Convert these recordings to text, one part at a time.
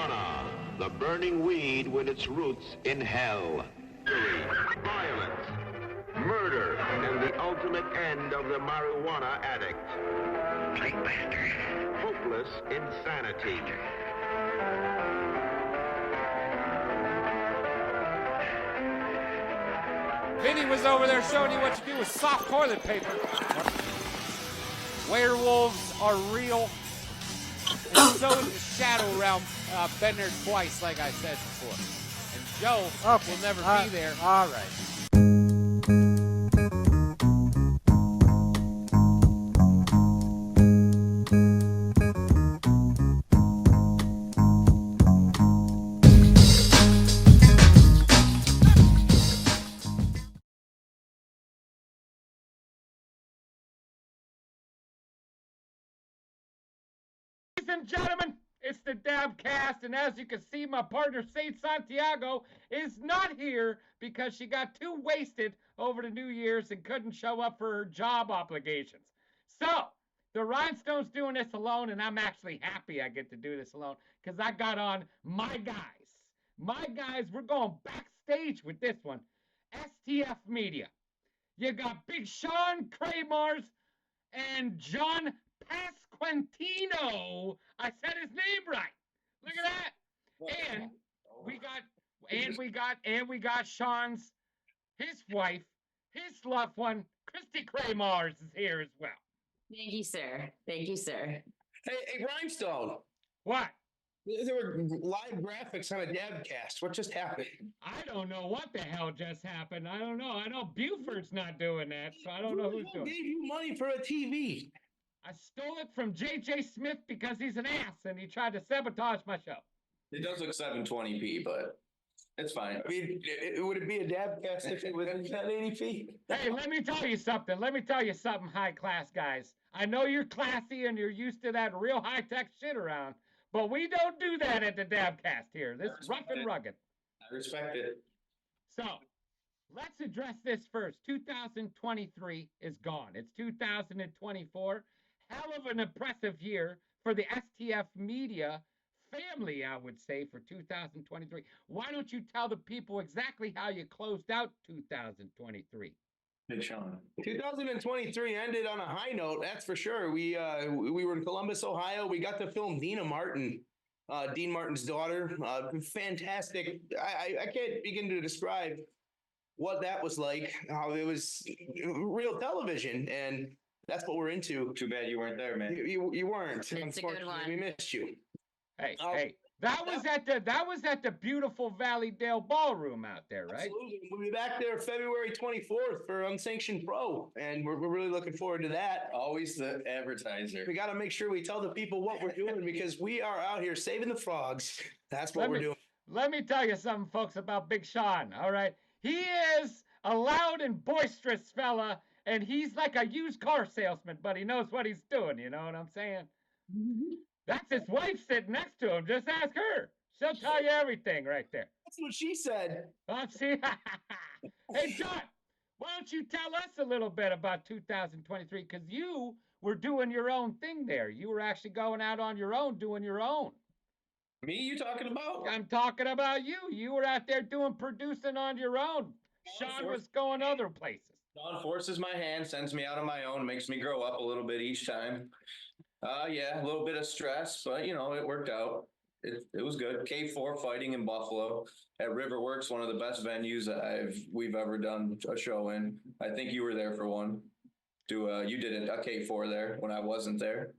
marijuana, the burning weed with its roots in hell. Violence, murder, and the ultimate end of the marijuana addict. Hopeless insanity. Vinny was over there showing you what you do with soft toilet paper. Werewolves are real. And so is the shadow realm. Been there twice, like I said before. And Joe will never be there. All right. Ladies and gentlemen, it's the Dabcast, and as you can see, my partner Sage Santiago is not here because she got too wasted over the New Year's and couldn't show up for her job obligations. So, the Rhinestone's doing this alone, and I'm actually happy I get to do this alone because I got on my guys. My guys, we're going backstage with this one. STF Media. You got Big Shaun, Kramarz, and John Pasquantino. I said his name right. Look at that. And we got Shaun's, his wife, his loved one, Christy Kramarz is here as well. Thank you, sir. Thank you, sir. Hey, Rhinestone. What? There were live graphics on a Dabcast. What just happened? I don't know what the hell just happened. I don't know. I know Buford's not doing that, so I don't know who's doing it. Who gave you money for a TV? I stole it from J.J. Smith because he's an ass and he tried to sabotage my show. It does look 720p, but it's fine. I mean, would it be a Dabcast if it was 1080p? Hey, let me tell you something. High class guys. I know you're classy and you're used to that real high-tech shit around, but we don't do that at the Dabcast here. This is rough and rugged. I respect it. So, let's address this first. 2023 is gone. It's 2024. Hell of an impressive year for the STF Media family, I would say, for 2023. Why don't you tell the people exactly how you closed out 2023? Big Shaun. 2023 ended on a high note, that's for sure. We were in Columbus, Ohio. We got to film Dean Martin's daughter. Fantastic. I can't begin to describe what that was like. It was real television, and that's what we're into. Too bad you weren't there, man. You weren't. It's a good Unfortunately, one. we missed you. Hey, that was at the beautiful Valley Dale Ballroom out there, right? Absolutely. We'll be back there February 24th for Unsanctioned Pro, and we're really looking forward to that. Always the advertiser. We got to make sure we tell the people what we're doing because we are out here saving the frogs. That's what we're doing. Let me tell you something, folks, about Big Shaun, all right? He is a loud and boisterous fella, and he's like a used car salesman, but he knows what he's doing, you know what I'm saying? That's his wife sitting next to him. Just ask her. She'll tell you everything right there. That's what she said. See? Hey, John, why don't you tell us a little bit about 2023? Because you were doing your own thing there. You were actually going out on your own, doing your own. Me, you talking about? I'm talking about you. You were out there doing producing on your own. Shaun was going other places. Shaun forces my hand, sends me out on my own, makes me grow up a little bit each time. Yeah, a little bit of stress, but you know, it worked out. It was good. K4 fighting in Buffalo at Riverworks, one of the best venues we've ever done a show in. I think you were there for one. You did a K4 there when I wasn't there.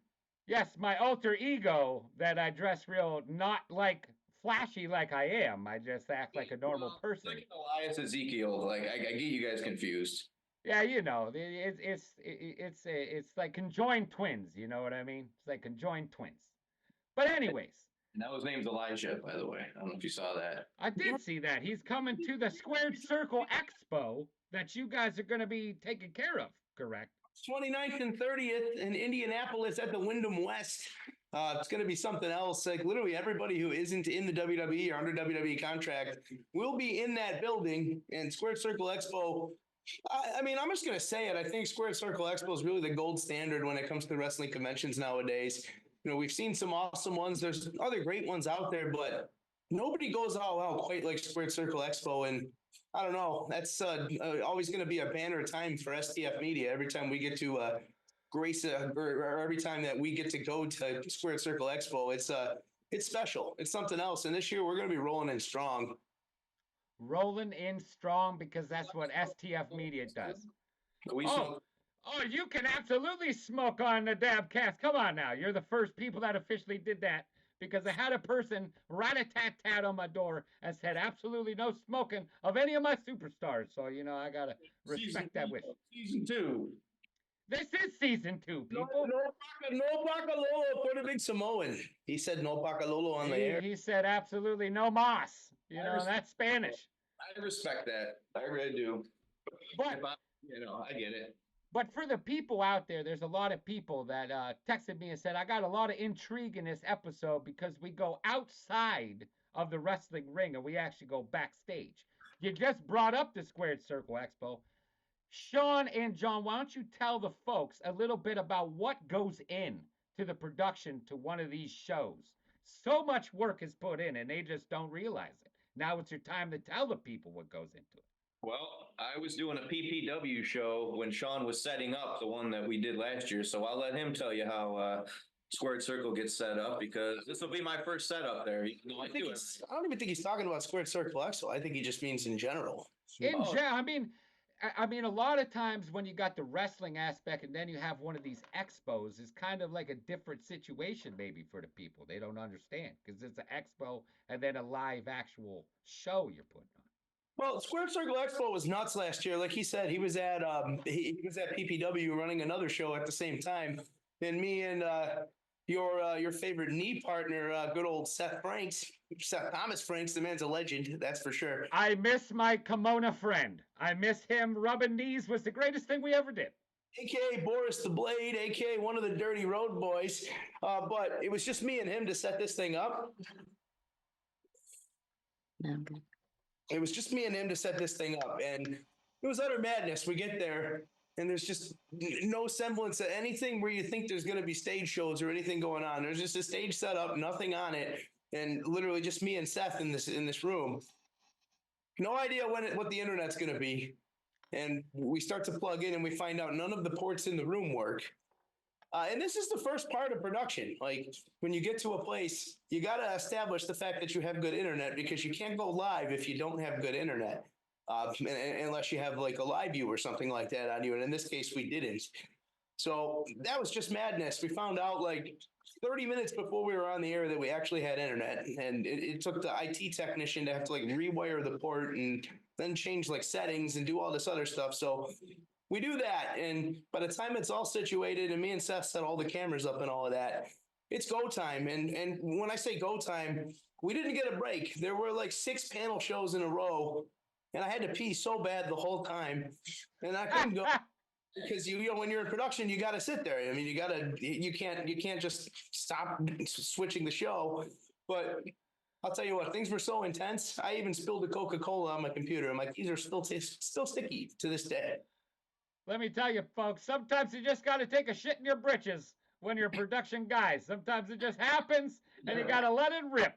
Yes, my alter ego that I dress real not like flashy like I am. I just act like a normal person. Like Elias Ezekiel. Like I get you guys confused. Yeah, you know, it's like conjoined twins. You know what I mean? It's like conjoined twins. But anyways. And that was named Elijah, by the way. I don't know if you saw that. I did see that. He's coming to the Squared Circle Expo that you guys are going to be taking care of, correct? 29th and 30th in Indianapolis at the Wyndham West. It's going to be something else. Like literally everybody who isn't in the WWE or under WWE contract will be in that building. And Squared Circle Expo, I mean, I'm just going to say it. I think Squared Circle Expo is really the gold standard when it comes to wrestling conventions nowadays. we've seen some awesome ones. There's other great ones out there, but nobody goes all out quite like Squared Circle Expo. And I don't know, that's always going to be a banner time for STF Media every time we get to grace or every time that we get to go to Squared Circle Expo. It's special. It's something else. And this year we're going to be rolling in strong. Rolling in strong because that's what STF Media does. Oh, you can absolutely smoke on the Dabcast. Come on now. You're the first people that officially did that because I had a person rat-a-tat-tat on my door and said absolutely no smoking of any of my superstars. So, I got to respect that wish. Season 2. This is season 2, people. No Pacalolo for the big Samoan. He said no Pacalolo on the air. He said absolutely no mas. That's Spanish. I respect that. I really do. But, I get it. But for the people out there, there's a lot of people that texted me and said, I got a lot of intrigue in this episode because we go outside of the wrestling ring and we actually go backstage. You just brought up the Squared Circle Expo. Shaun and John, why don't you tell the folks a little bit about what goes in to the production to one of these shows? So much work is put in and they just don't realize it. Now it's your time to tell the people what goes into it. Well, I was doing a PPW show when Shaun was setting up the one that we did last year, so I'll let him tell you how Squared Circle gets set up because this will be my first setup there. I don't even think he's talking about Squared Circle Expo. I think he just means in general. I mean, a lot of times when you got the wrestling aspect and then you have one of these expos, it's kind of like a different situation maybe for the people. They don't understand because it's an expo and then a live actual show you're putting on. Well, Squared Circle Expo was nuts last year. Like he said, he was at PPW running another show at the same time. And me and your favorite knee partner, good old Seth Thomas Franks, the man's a legend, that's for sure. I miss my Kimona friend. I miss him. Rubbing knees was the greatest thing we ever did. AKA Boris the Blade, AKA one of the Dirty Road Boys. But it was just me and him to set this thing up. It was just me and him to set this thing up, and it was utter madness. We get there, and there's just no semblance of anything where you think there's going to be stage shows or anything going on. There's just a stage set up, nothing on it, and literally just me and Seth in this room. No idea what the internet's going to be, and we start to plug in, and we find out none of the ports in the room work. And this is the first part of production. Like when you get to a place, you got to establish the fact that you have good internet because you can't go live if you don't have good internet, unless you have like a live view or something like that on you. And in this case, we didn't. So that was just madness. We found out like 30 minutes before we were on the air that we actually had internet. And it took the IT technician to have to like rewire the port and then change like settings and do all this other stuff. So we do that, and by the time it's all situated and me and Seth set all the cameras up and all of that, it's go time. And when I say go time, we didn't get a break. There were like 6 panel shows in a row, and I had to pee so bad the whole time, and I couldn't go because when you're in production, you got to sit there. I mean, you can't just stop switching the show. But I'll tell you what, things were so intense. I even spilled the Coca-Cola on my computer. I'm like, these are still sticky to this day. Let me tell you, folks, sometimes you just got to take a shit in your britches when you're production guys. Sometimes it just happens, and you got to let it rip.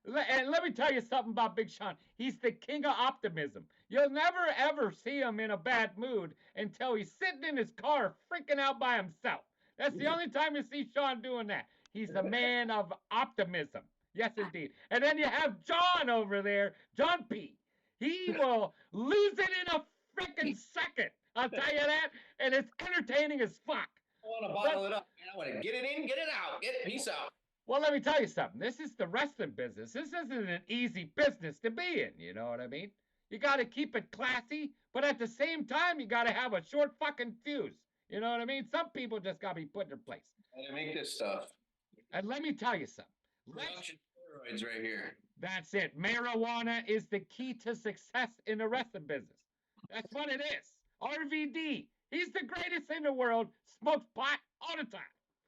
And let me tell you something about Big Shaun. He's the king of optimism. You'll never, ever see him in a bad mood until he's sitting in his car freaking out by himself. That's the only time you see Shaun doing that. He's a man of optimism. Yes, indeed. And then you have John over there, John P. He will lose it in a freaking second. I'll tell you that, and it's entertaining as fuck. I want to bottle it up. I want to get it in, get it out, peace out. Well, let me tell you something. This is the wrestling business. This isn't an easy business to be in, you know what I mean? You got to keep it classy, but at the same time, you got to have a short fucking fuse. You know what I mean? Some people just got to be put in their place. And make this stuff. And let me tell you something. Production steroids right here. That's it. Marijuana is the key to success in the wrestling business. That's what it is. RVD, he's the greatest in the world, smokes pot all the time.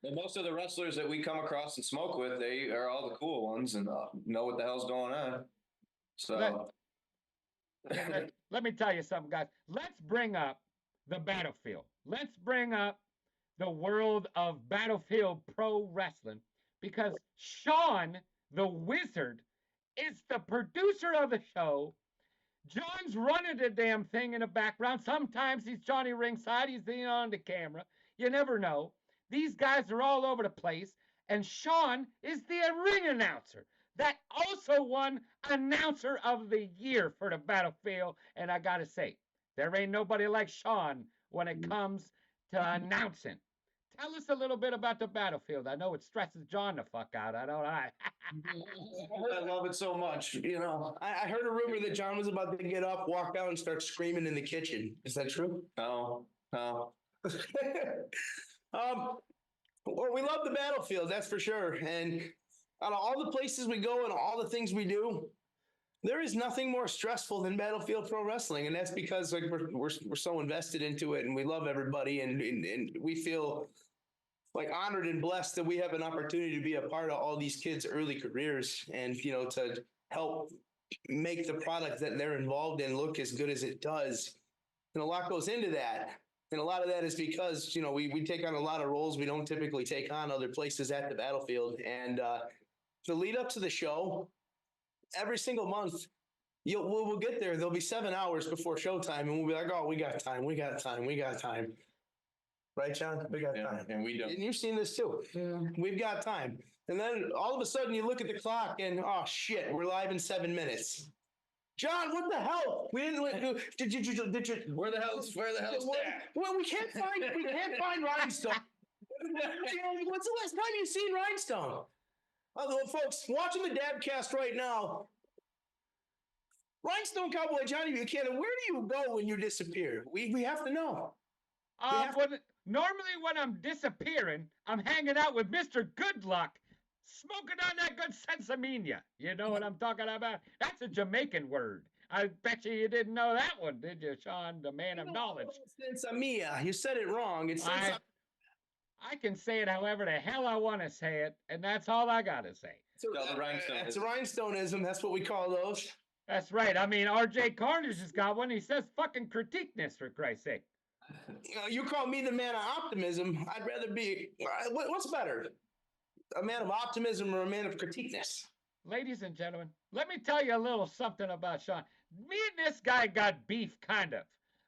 And most of the wrestlers that we come across and smoke with, they are all the cool ones and know what the hell's going on. So let me tell you something, guys. Let's bring up the battlefield. Let's bring up the world of Battlefield Pro Wrestling because Shaun, the wizard, is the producer of the show. John's running the damn thing in the background. Sometimes he's Johnny ringside. He's on the camera. You never know. These guys are all over the place. And Shaun is the ring announcer that also won Announcer of the Year for the Battlefield. And I got to say, there ain't nobody like Shaun when it comes to announcing. Tell us a little bit about the Battlefield. I know it stresses John the fuck out. I don't. I love it so much. I heard a rumor that John was about to get up, walk out, and start screaming in the kitchen. Is that true? No. Well, we love the Battlefield, that's for sure. And out of all the places we go and all the things we do, there is nothing more stressful than Battlefield Pro Wrestling, and that's because we're so invested into it, and we love everybody, and we feel like honored and blessed that we have an opportunity to be a part of all these kids' early careers, and to help make the product that they're involved in look as good as it does. And a lot goes into that. And a lot of that is because, we take on a lot of roles we don't typically take on other places at the Battlefield. And the lead up to the show, every single month, we'll get there. There'll be 7 hours before showtime, and we'll be like, oh, we got time. Right, John? We got time. And we don't. And you've seen this too. Yeah. We've got time. And then all of a sudden you look at the clock and, oh, shit, we're live in 7 minutes. John, what the hell? We didn't did you Where the hell's that? Well, we can't find Rhinestone. When's the last time you've seen Rhinestone? Although, folks, watching the Dabcast right now, Rhinestone Cowboy Johnny Buchanan, where do you go when you disappear? We have to know. Normally when I'm disappearing, I'm hanging out with Mr. Goodluck, smoking on that good sensimania. You know what I'm talking about? That's a Jamaican word. I bet you didn't know that one, did you, Shaun, the man of knowledge? Sensimia. You said it wrong. It's I can say it however the hell I want to say it, and that's all I got to say. It's a rhinestoneism. That's what we call those. That's right. I mean, R.J. Carnage has got one. He says fucking critiqueness, for Christ's sake. You call me the man of optimism. I'd rather be. What's better? A man of optimism or a man of critiqueness? Ladies and gentlemen, let me tell you a little something about Shaun. Me and this guy got beef, kind of.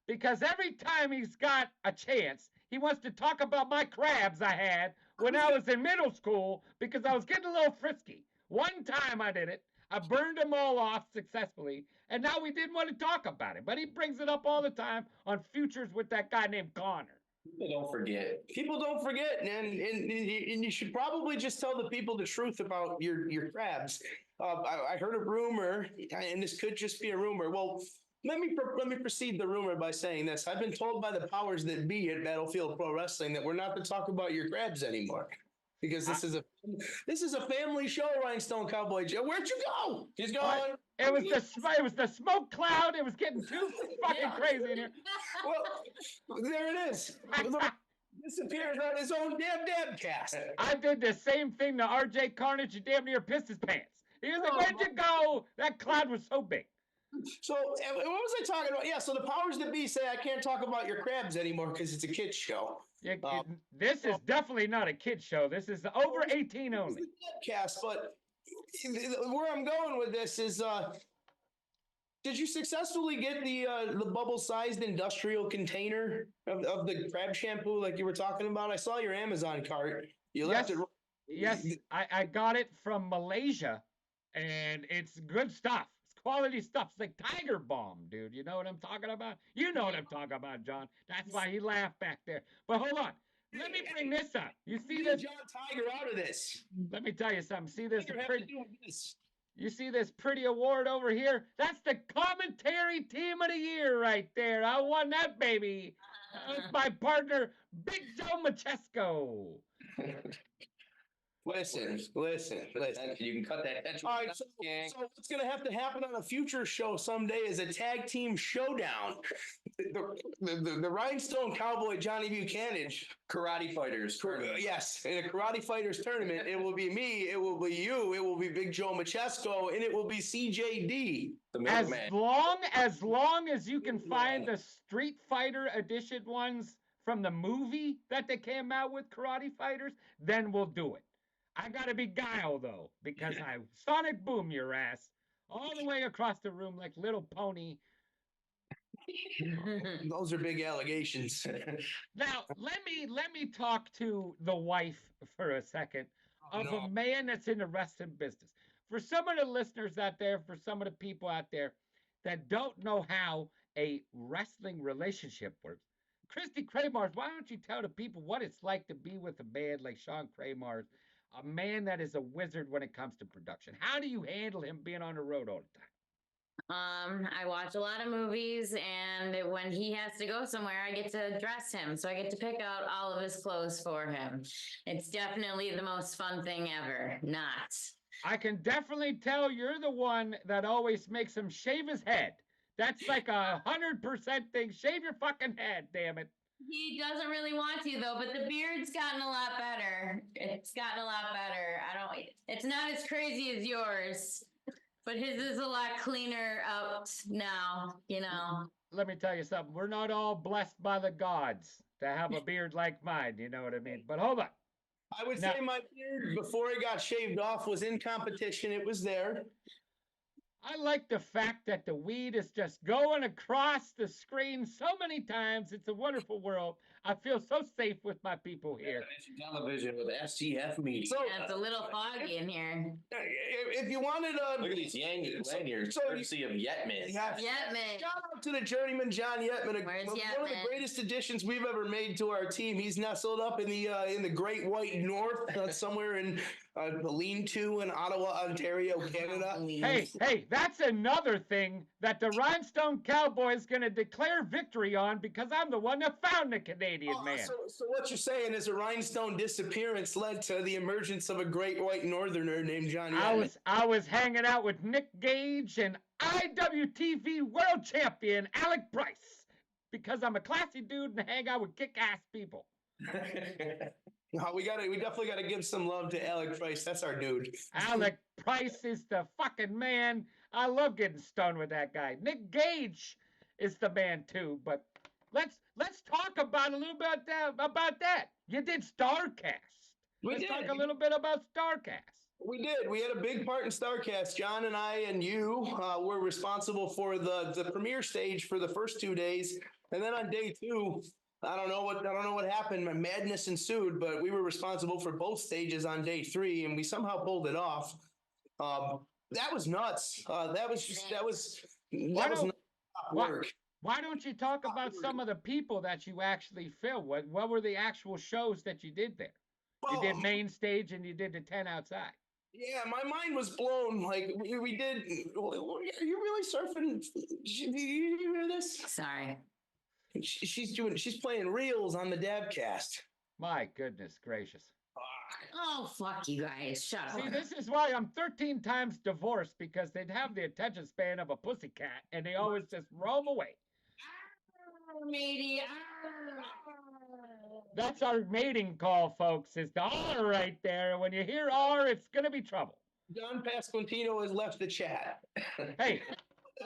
Because every time he's got a chance, he wants to talk about my crabs I had when I was in middle school because I was getting a little frisky. One time I did it. I burned them all off successfully, and now we didn't want to talk about it. But he brings it up all the time on Futures with that guy named Connor. People don't forget, and you should probably just tell the people the truth about your crabs. I heard a rumor, and this could just be a rumor. Well, let me precede the rumor by saying this. I've been told by the powers that be at Battlefield Pro Wrestling that we're not to talk about your crabs anymore. Because this is a family show, Rhinestone Cowboy. Where'd you go? He's gone. It was the smoke cloud. It was getting too fucking crazy in here. Well, there it is. Disappears on his own damn Dabcast. I did the same thing to R.J. Carnage. He damn near pissed his pants. He was like, "Where'd you go?" That cloud was so big. So what was I talking about? Yeah. So the powers that be say I can't talk about your crabs anymore because it's a kids show. Yeah, this is definitely not a kid show. This is over 18 only. Dabcast, but where I'm going with this is, did you successfully get the bubble-sized industrial container of the crab shampoo like you were talking about? I saw your Amazon cart. You left it. Yes, I got it from Malaysia, and it's good stuff. Quality stuff. It's like Tiger Balm, dude. You know what I'm talking about? You know what I'm talking about, John. That's why he laughed back there. But hold on. Let me bring this up. You see this? John Tiger out of this. Let me tell you something. See this pretty? You see this pretty award over here? That's the commentary team of the year right there. I won that baby. With my partner, Big Joe Machesko. Listen. You can cut that. All right, so what's going to have to happen on a future show someday is a tag team showdown. The Rhinestone Cowboy Johnny Buchanan Karate fighters. Yes, in a karate fighters tournament, it will be me, it will be you, it will be Big Joe Machesko, and it will be CJD. As long as you can find the Street Fighter edition ones from the movie that they came out with, Karate Fighters, then we'll do it. I gotta be Guile though, because I sonic boom your ass all the way across the room like little pony. Those are big allegations. Now let me talk to the wife for a second of a man that's in the wrestling business. For some of the listeners out there, for some of the people out there that don't know how a wrestling relationship works, Christy Kramarz, why don't you tell the people what it's like to be with a man like Shaun Kramarz, a man that is a wizard when it comes to production? How do you handle him being on the road all the time? I watch a lot of movies, and when he has to go somewhere, I get to dress him. So I get to pick out all of his clothes for him. It's definitely the most fun thing ever. Not. I can definitely tell you're the one that always makes him shave his head. That's like 100% thing. Shave your fucking head, damn it. He doesn't really want to though, but the beard's gotten a lot better. It's gotten a lot better. It's not as crazy as yours, but his is a lot cleaner out now, you know. Let me tell you something. We're not all blessed by the gods to have a beard like mine, you know what I mean? But hold on. I would say my beard, before it got shaved off, was in competition. It was there. I like the fact that the weed is just going across the screen so many times. It's a wonderful world. I feel so safe with my people here. Television with STF media. So, Yeah, it's a little foggy in here. if you wanted Look at these lanyards, So courtesy of Yetman. Yetman. Shout out to the journeyman John Yetman, Where's one of the Yetman? greatest additions we've ever made to our team. He's nestled up in the Great White North, somewhere in a lean-to in Ottawa, Ontario, Canada. Hey, that's another thing that the Rhinestone Cowboy is going to declare victory on because I'm the one that found the Canadian man. So what you're saying is a rhinestone disappearance led to the emergence of a Great White Northerner named John Yetman. I was hanging out with Nick Gage and IWTV World Champion Alec Price because I'm a classy dude and hang out with kick-ass people. No, we definitely gotta give some love to Alec Price. That's our dude. Alec Price is the fucking man. I love getting stoned with that guy. Nick Gage is the man too. But let's talk about a little bit about that. You did StarCast. Let's talk a little bit about StarCast. We did. We had a big part in StarCast. John and I and you were responsible for the premiere stage for the first 2 days, and then on day 2. I don't know what happened. My madness ensued, but we were responsible for both stages on day 3, and we somehow pulled it off. That was nuts. That was not work. Why don't you talk about some of the people that you actually filmed? What were the actual shows that you did there? You did main stage and you did the 10 outside. Yeah, my mind was blown. Like we did. Are you really surfing? Do you hear this? Sorry. She's playing reels on the Dabcast. My goodness gracious. Oh, fuck you guys. Shut up. See, this is why I'm 13 times divorced, because they'd have the attention span of a pussycat and they always just roam away. Media. That's our mating call, folks, is the R right there. When you hear R, it's going to be trouble. John Pasquantino has left the chat. Hey,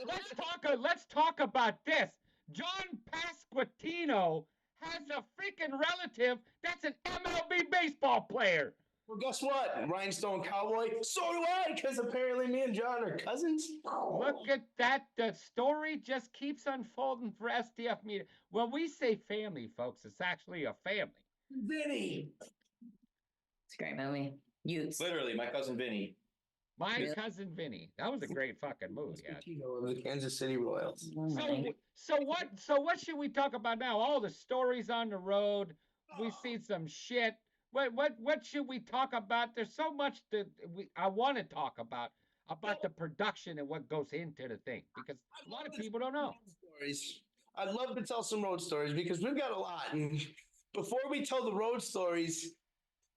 let's talk about this. John Pasquantino has a freaking relative that's an MLB baseball player. Well, guess what, Rhinestone Cowboy? So do I, because apparently me and John are cousins. Look at that. The story just keeps unfolding for STF media. When we say family, folks, it's actually a family. Vinny. It's a great movie. Utes. Literally, my cousin Vinny. My cousin Vinny. That was a great fucking movie. Yeah. Of the Kansas City Royals. So what should we talk about now? All the stories on the road. We see some shit. What should we talk about? There's so much that I want to talk about the production and what goes into the thing, because a lot of people don't know. Stories. I'd love to tell some road stories because we've got a lot. And before we tell the road stories,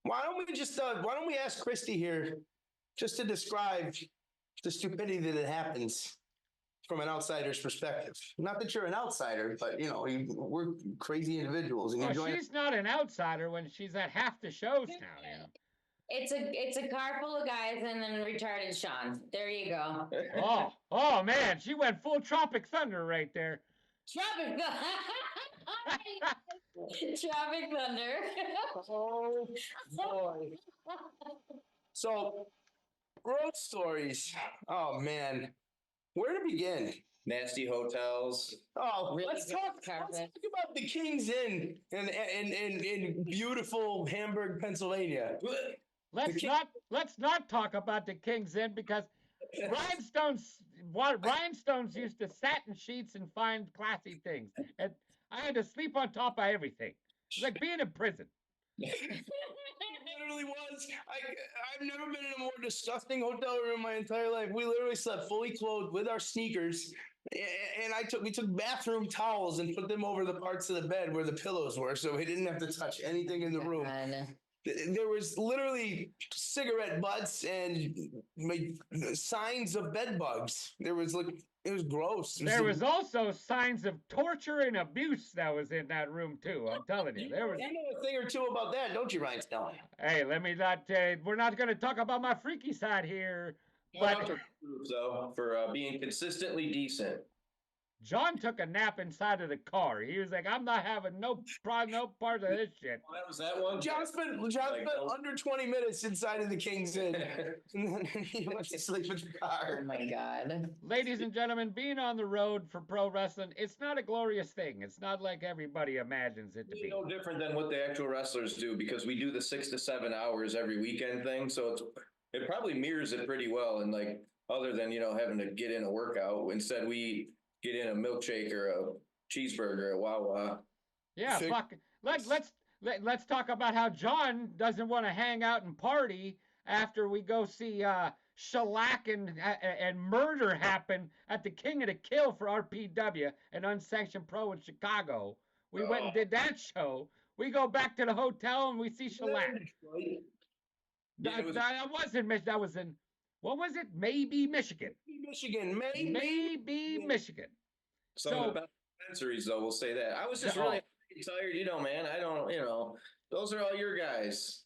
why don't we ask Christy here just to describe the stupidity that happens from an outsider's perspective. Not that you're an outsider, but we're crazy individuals. And she's not an outsider when she's at half the shows now. It's a car full of guys and then retarded Shaun. There you go. Oh man, she went full Tropic Thunder right there. Tropic Thunder. Oh boy. So, road stories. Oh man, where to begin? Nasty hotels. Oh, Really let's good talk. Let's carpet. talk about the King's Inn in beautiful Hamburg, Pennsylvania. Let's not talk about the King's Inn because rhinestones used to satin sheets and find classy things, and I had to sleep on top of everything. It's like being in prison. Literally was. I've never been in a more disgusting hotel room in my entire life. We literally slept fully clothed with our sneakers, and we took bathroom towels and put them over the parts of the bed where the pillows were, so we didn't have to touch anything in the room. God. There was literally cigarette butts and signs of bed bugs. It was gross. There was also signs of torture and abuse that was in that room too. I'm telling you, there was. You know a thing or two about that, don't you, Rhinestone? Hey, let me not. We're not going to talk about my freaky side here, Shout out but to Proof, though, for being consistently decent. John took a nap inside of the car. He was like, "I'm not having no part of this shit." Oh, that was that one. John spent under 20 minutes inside of the King's Inn, and then he went to sleep in the Oh car. my God. Ladies and gentlemen, being on the road for pro wrestling, it's not a glorious thing. It's not like everybody imagines it to be. No different than what the actual wrestlers do because we do the 6 to 7 hours every weekend thing. So it probably mirrors it pretty well. And like, other than, having to get in a workout, instead we get in a milkshake or a cheeseburger at Wawa. Yeah, fuck. Let's talk about how John doesn't want to hang out and party after we go see shellac and murder happen at the King of the Kill for RPW, an unsanctioned pro in Chicago. We went and did that show. We go back to the hotel and we see shellac. Yeah, That wasn't Michigan. That was in, what was it? Maybe Michigan. Michigan, Maybe Michigan. Some of the best dispensaries, though, we'll say that. I was just really tired, man. I don't, those are all your guys.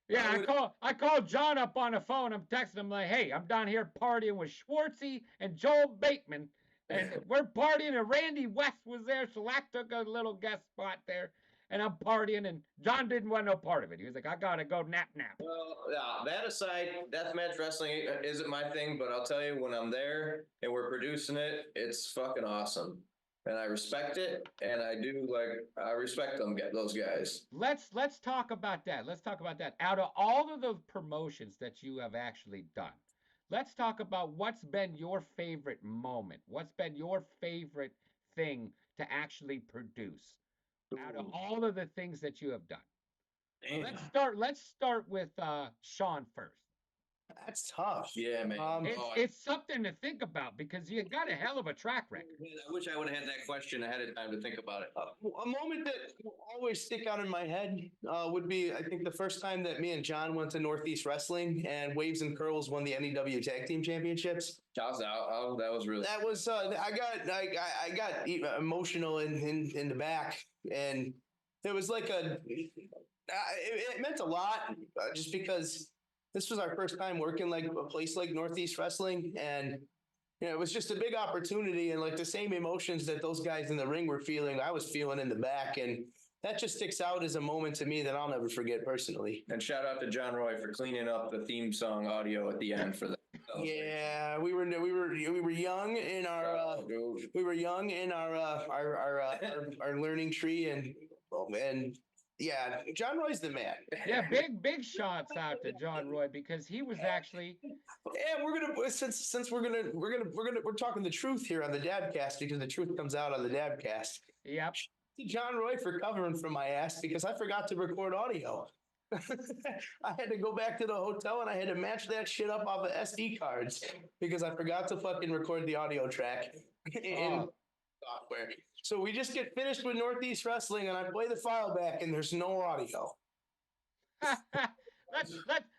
Yeah, I called John up on the phone. I'm texting him like, "Hey, I'm down here partying with Schwartzy and Joel Bateman, and we're partying. And Randy West was there. Shellac took a little guest spot there, and I'm partying. And John didn't want no part of it. He was like, I gotta go nap. Well, yeah, that aside, deathmatch wrestling isn't my thing, but I'll tell you, when I'm there and we're producing it, it's fucking awesome. And I respect it, and I respect those guys. Let's talk about that. Let's talk about that. Out of all of the promotions that you have actually done, let's talk about what's been your favorite moment. What's been your favorite thing to actually produce out of all of the things that you have done? Damn. Let's start with Shaun first. That's tough. Yeah, man. It's something to think about because you got a hell of a track record. I wish I would have had that question ahead of time to think about it. A moment that will always stick out in my head would be, I think, the first time that me and John went to Northeast Wrestling and Waves and Curls won the NEW Tag Team Championships. That was really. That was I got emotional in the back, and it was like it meant a lot just because this was our first time working like a place like Northeast Wrestling, and it was just a big opportunity, and like the same emotions that those guys in the ring were feeling, I was feeling in the back, and that just sticks out as a moment to me that I'll never forget personally. And shout out to John Roy for cleaning up the theme song audio at the end for that. Yeah, we were young in our our learning tree, and yeah, John Roy's the man. Yeah, big shots out to John Roy because he was actually. Yeah, we're talking the truth here on the Dabcast because the truth comes out on the Dabcast. Yep. John Roy for covering for my ass because I forgot to record audio. I had to go back to the hotel and I had to match that shit up off of SD cards because I forgot to fucking record the audio track in software. So we just get finished with Northeast Wrestling and I play the file back and there's no audio.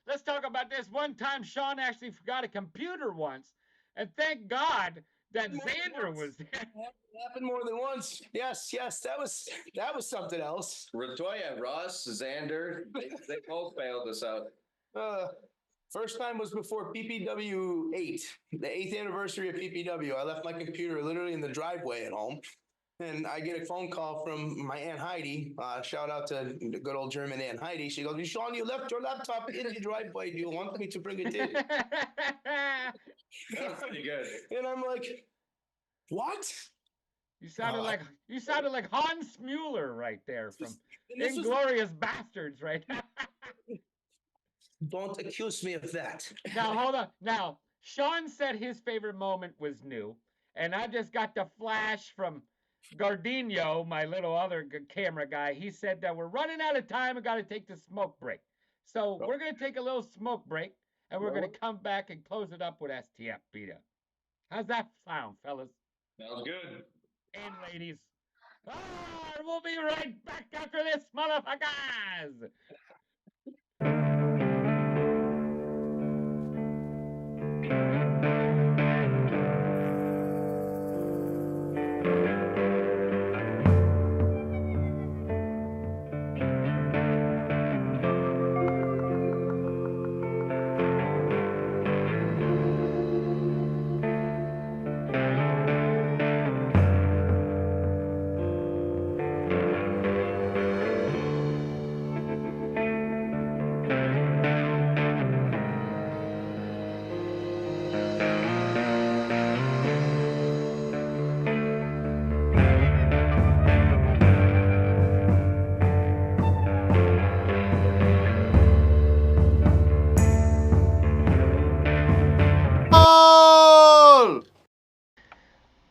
Let's talk about this. One time Shaun actually forgot a computer once, and thank God that Xander was there. It happened more than once. Yes, that was something else. Ratoya, Ross, Xander, they both failed us out. First time was before PPW 8, the 8th anniversary of PPW. I left my computer literally in the driveway at home. And I get a phone call from my Aunt Heidi. Shout out to the good old German Aunt Heidi. She goes, Shaun, you left your laptop in the driveway. Do you want me to bring it in? That's pretty good. And I'm like, what? You sounded like Hans Mueller right there from And Inglorious Bastards, right? Don't accuse me of that. Now hold on. Now Shaun said his favorite moment was new, and I just got the flash from Gardino, my little other camera guy. He said that we're running out of time and got to take the smoke break. So we're going to take a little smoke break, and we're going to come back and close it up with STF Media. How's that sound, fellas? Sounds good. And ladies. We'll be right back after this, motherfuckers.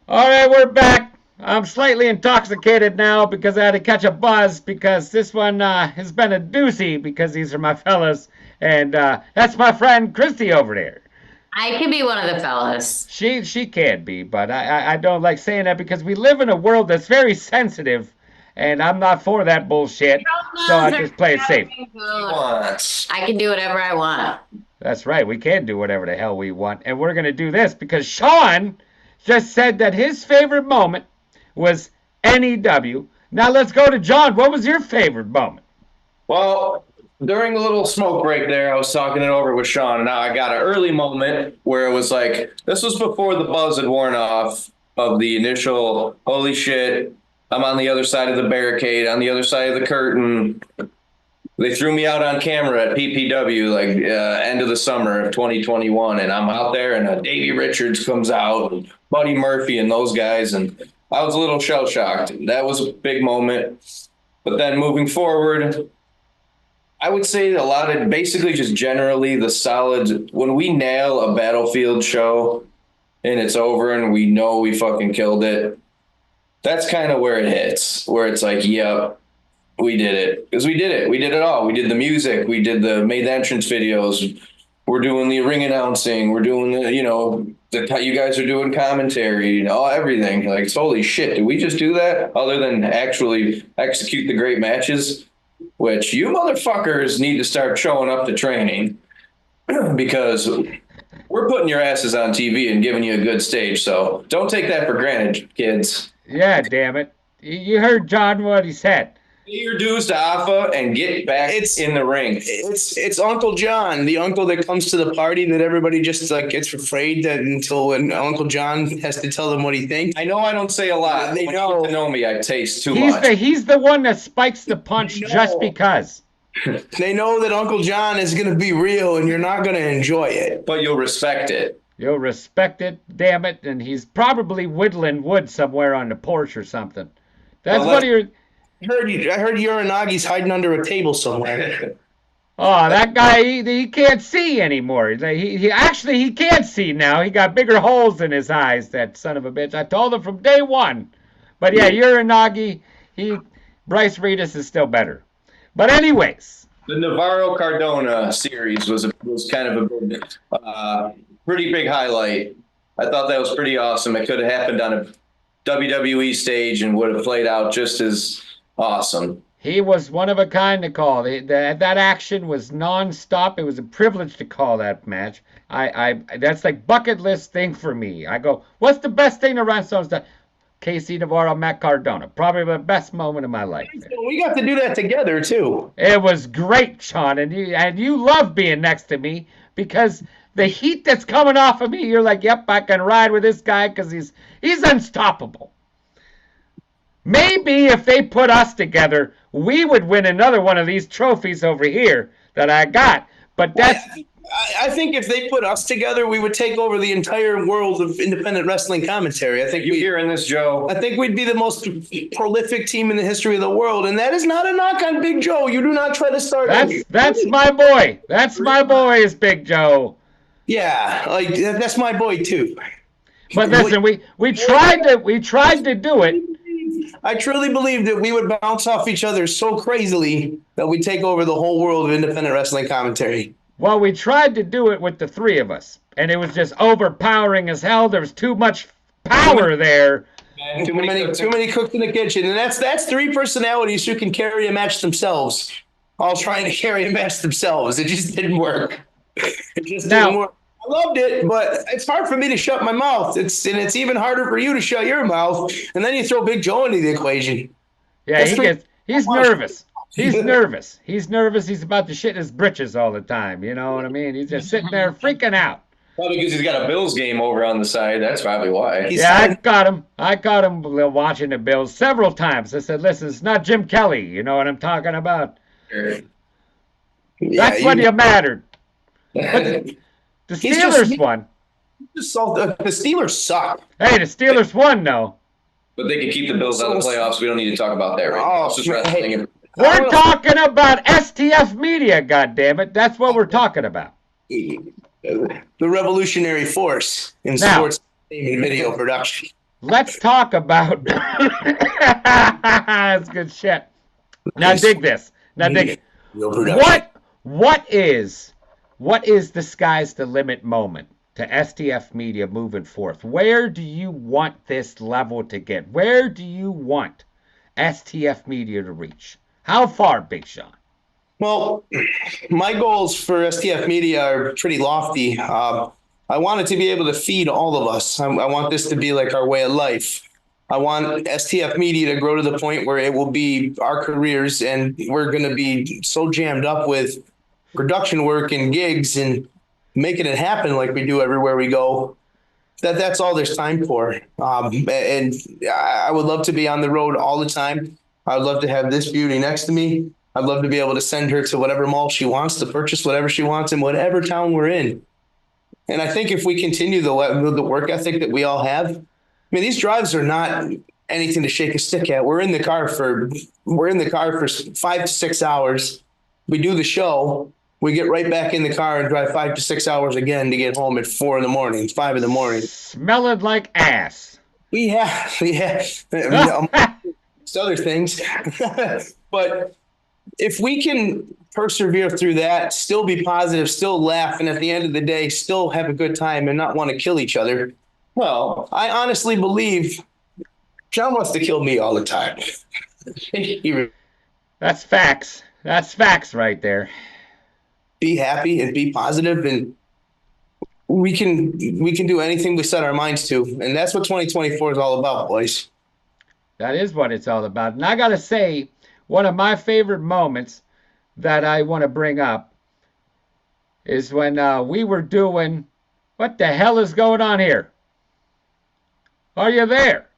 All right, we're back. I'm slightly intoxicated now because I had to catch a buzz because this one has been a doozy because these are my fellas. And that's my friend Christy over there. I could be one of the fellas. She can be, but I don't like saying that because we live in a world that's very sensitive, and I'm not for that bullshit. So I just play it safe. I can do whatever I want. That's right. We can do whatever the hell we want. And we're going to do this because Shaun just said that his favorite moment was NEW. Now let's go to John. What was your favorite moment? Well, during a little smoke break there, I was talking it over with Shaun, and now I got an early moment where it was like, this was before the buzz had worn off of the initial, holy shit, I'm on the other side of the barricade, on the other side of the curtain. They threw me out on camera at PPW, like end of the summer of 2021, and I'm out there, and Davey Richards comes out, and Buddy Murphy and those guys, and I was a little shell-shocked. That was a big moment. But then moving forward, I would say a lot of basically just generally the solid, when we nail a Battlefield show and it's over and we know we fucking killed it, that's kind of where it hits, where it's like, yep, we did it. Because we did it. We did it all. We did the music. We made the entrance videos. We're doing the ring announcing. We're doing the, you guys are doing commentary, everything. Like, holy shit, did we just do that? Other than actually execute the great matches, which you motherfuckers need to start showing up to training because we're putting your asses on TV and giving you a good stage. So don't take that for granted, kids. Yeah, damn it. You heard John what he said. Pay your dues to Alpha and get back in the ring. It's Uncle John, the uncle that comes to the party that everybody just gets afraid that until when Uncle John has to tell them what he thinks. I know I don't say a lot. They when know. you get to know me, I taste too much. He's the one that spikes the punch just because. They know that Uncle John is going to be real and you're not going to enjoy it. But you'll respect it. You'll respect it, damn it. And he's probably whittling wood somewhere on the porch or something. That's what you're... I heard Uranagi's hiding under a table somewhere. Oh, that guy, he can't see anymore. He can't see now. He got bigger holes in his eyes, that son of a bitch. I told him from day one. But yeah, Uranagi, Bryce Reedus is still better. But anyways. The Navarro Cardona series was kind of a pretty big highlight. I thought that was pretty awesome. It could have happened on a WWE stage and would have played out just as awesome. He was one of a kind to call. That action was nonstop. It was a privilege to call that match. That's like bucket list thing for me. I go, what's the best thing the Rhinestone's done? KC Navarro, Matt Cardona. Probably the best moment of my life. We got to do that together too. It was great, Shaun, and you love being next to me because the heat that's coming off of me, you're like, yep, I can ride with this guy because he's unstoppable. Maybe if they put us together, we would win another one of these trophies over here that I got. But that's... I think if they put us together, we would take over the entire world of independent wrestling commentary. I think You hearing this, Joe? I think we'd be the most prolific team in the history of the world, and that is not a knock on Big Joe. You do not try to start. That's my boy. That's my boy is Big Joe. Yeah, like that's my boy too. But listen, we tried to do it. I truly believe that we would bounce off each other so crazily that we'd take over the whole world of independent wrestling commentary. Well, we tried to do it with the three of us, and it was just overpowering as hell. There was too much power there. Too many cooks in the kitchen, and that's three personalities who can carry a match themselves, all trying to carry a match themselves. It just didn't work. Didn't work. I loved it, but it's hard for me to shut my mouth. It's even harder for you to shut your mouth, and then you throw Big Joe into the equation. Yeah, he's nervous. He's nervous. He's nervous. He's about to shit his britches all the time. You know what I mean? He's just sitting there freaking out. Probably because he's got a Bills game over on the side. That's probably why. I caught him watching the Bills several times. I said, listen, it's not Jim Kelly. You know what I'm talking about? That's when you mattered. But the Steelers won. The Steelers suck. Hey, the Steelers won, though. But they can keep the Bills out of the playoffs. We don't need to talk about that right now. It's just wrestling. We're talking about STF media, goddammit. That's what we're talking about. The revolutionary force in sports and video production. Let's talk about... That's good shit. Now dig this. Now dig it. What is the sky's the limit moment to STF media moving forth? Where do you want this level to get? Where do you want STF media to reach? How far, Big Shaun? Well, my goals for STF media are pretty lofty. I want it to be able to feed all of us. I want this to be like our way of life. I want STF media to grow to the point where it will be our careers, and we're going to be so jammed up with production work and gigs and making it happen like we do everywhere we go, that's all there's time for. And I would love to be on the road all the time. I'd love to have this beauty next to me. I'd love to be able to send her to whatever mall she wants to purchase whatever she wants in whatever town we're in. And I think if we continue the work ethic that we all have, I mean, these drives are not anything to shake a stick at. We're in the car for 5 to 6 hours. We do the show. We get right back in the car and drive 5 to 6 hours again to get home at 4 a.m, 5 a.m. Smelling like ass. Yeah. It's other things. But if we can persevere through that, still be positive, still laugh, and at the end of the day, still have a good time and not want to kill each other, well, I honestly believe John wants to kill me all the time. That's facts. That's facts right there. Be happy and be positive, and we can do anything we set our minds to, and that's what 2024 is all about, boys. That is what it's all about. And I got to say, one of my favorite moments that I want to bring up is when we were doing, what the hell is going on here? Are you there?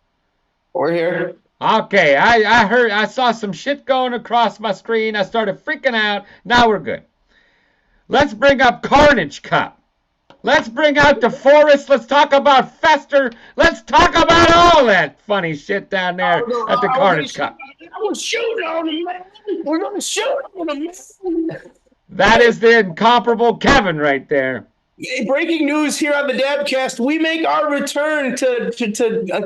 We're here. Okay, I saw some shit going across my screen. I started freaking out. Now we're good. Let's bring up Carnage Cup. Let's bring out the Forest. Let's talk about Fester. Let's talk about all that funny shit down there at the Carnage Cup. I'm going to shoot on him, man. We're going to shoot on him, man. That is the incomparable Kevin right there. Hey, breaking news here on the Dabcast. We make our return to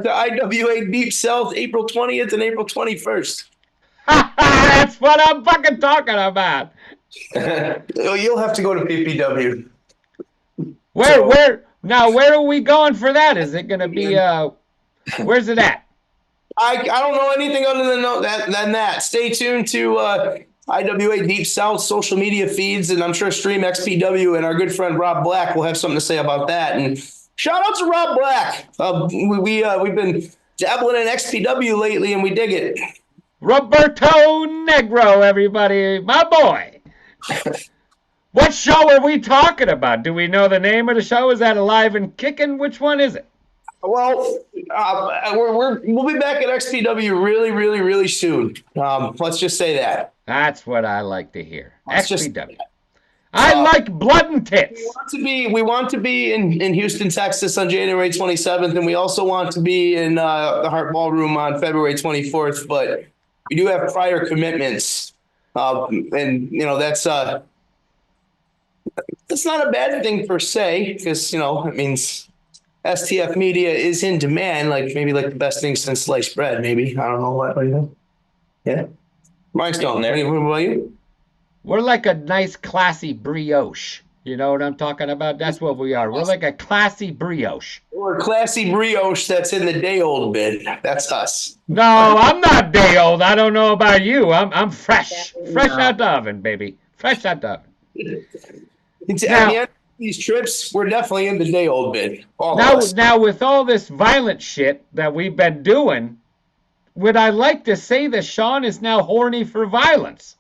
IWA Deep South April 20th and April 21st. That's what I'm fucking talking about. You'll have to go to PPW. Where are we going for that? Is it going to be, where's it at? I don't know anything other than that. Stay tuned to IWA Deep South social media feeds, and I'm sure Stream XPW and our good friend Rob Black will have something to say about that. And shout out to Rob Black. We've been dabbling in XPW lately, and we dig it. Roberto Negro, everybody, my boy. What show are we talking about? Do we know the name of the show? Is that Alive and Kicking? Which one is it? Well, we'll be back at XPW really, really, really soon. Let's just say that. That's what I like to hear. Let's just- XPW. I like blood and tits. We want to be in Houston, Texas on January 27th, and we also want to be in the Hart Ballroom on February 24th. But we do have prior commitments, and that's not a bad thing per se, because it means STF media is in demand, maybe the best thing since sliced bread. Maybe I don't know what do you think? Yeah, Rhinestone. What about you? We're like a nice, classy brioche. You know what I'm talking about? That's what we are. We're like a classy brioche. We're a classy brioche that's in the day-old bin. That's us. No, I'm not day old. I don't know about you. I'm fresh. Fresh out the oven, baby. Fresh out the oven. At the end of these trips, we're definitely in the day-old bin. Now, with all this violent shit that we've been doing, would I like to say that Shaun is now horny for violence?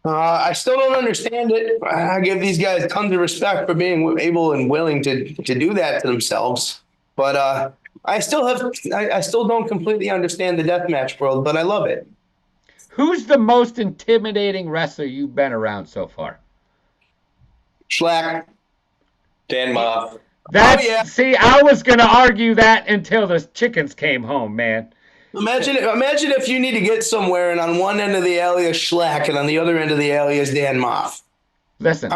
I still don't understand it. I give these guys tons of respect for being able and willing to do that to themselves. But I still don't completely understand the deathmatch world, but I love it. Who's the most intimidating wrestler you've been around so far? Schlack. Dan Moff. See, I was gonna argue that until the chickens came home, man. Imagine if you need to get somewhere and on one end of the alley is Schlack and on the other end of the alley is Dan Moff. Listen.